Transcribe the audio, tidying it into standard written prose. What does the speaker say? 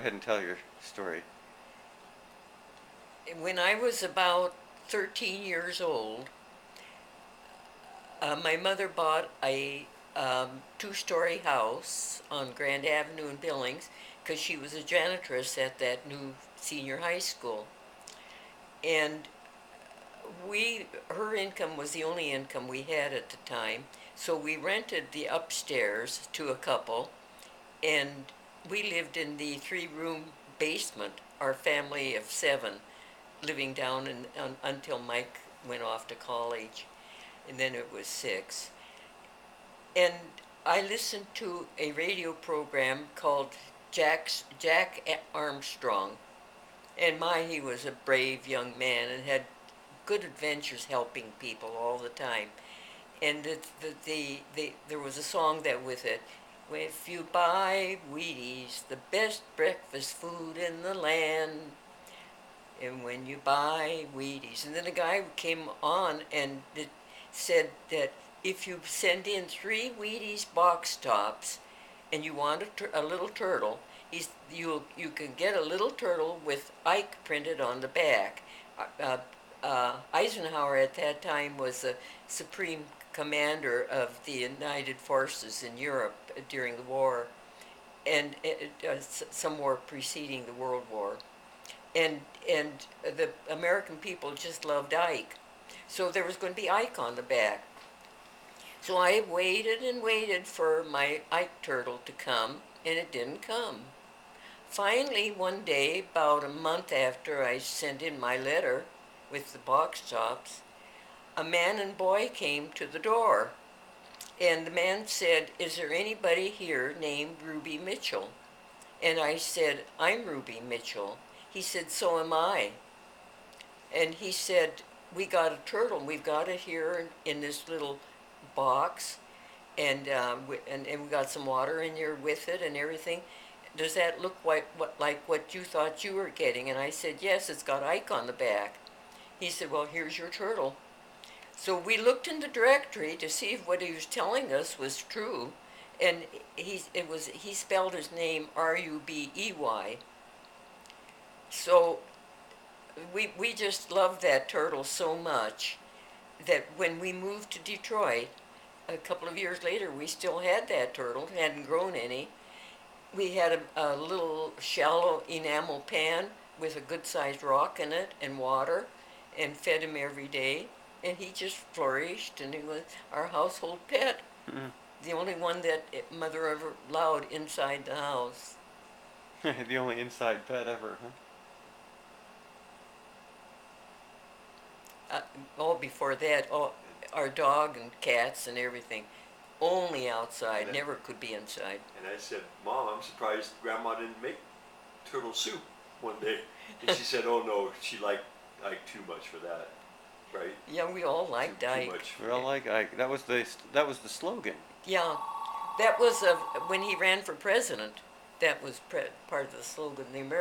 Go ahead and tell your story. When I was about 13 years old, my mother bought a two-story house on Grand Avenue in Billings because she was a janitress at that new senior high school. And her income was the only income we had at the time, so we rented the upstairs to a couple, and we lived in the three-room basement, our family of seven, living down until Mike went off to college, and then it was six. And I listened to a radio program called Jack Armstrong, and he was a brave young man and had good adventures helping people all the time. And there was a song that with it, if you buy Wheaties, the best breakfast food in the land, and when you buy Wheaties. And then a guy came on and it said that if you send in 3 Wheaties box tops and you want a little turtle, you can get a little turtle with Ike printed on the back. Eisenhower at that time was the supreme commander of the United Forces in Europe during the war, and some war preceding the World War, and the American people just loved Ike, so there was going to be Ike on the back. So I waited and waited for my Ike turtle to come, and it didn't come. Finally, one day, about a month after I sent in my letter with the box tops, a man and boy came to the door. And the man said, "Is there anybody here named Ruby Mitchell?" And I said, "I'm Ruby Mitchell." He said, "So am I." And he said, "We got a turtle. We've got it here in this little box, and we got some water in here with it and everything. Does that look like what you thought you were getting?" And I said, "Yes, it's got Ike on the back." He said, "Well, here's your turtle." So we looked in the directory to see if what he was telling us was true, and he spelled his name Rubey. So we just loved that turtle so much that when we moved to Detroit a couple of years later, we still had that turtle. It hadn't grown any. We had a little shallow enamel pan with a good-sized rock in it and water, and fed him every day. And he just flourished, and he was our household pet. Mm. The only one that mother ever allowed inside the house. The only inside pet ever, huh? Uh, before that, our dog and cats and everything, only outside, And, never could be inside. and I said, "Mom, I'm surprised Grandma didn't make turtle soup one day." And she said, "Oh no, she liked Ike too much for that, right? Yeah, we all liked Too Ike. much." We're all like, that was the slogan. Yeah, that was when he ran for president. That was part of the slogan. The American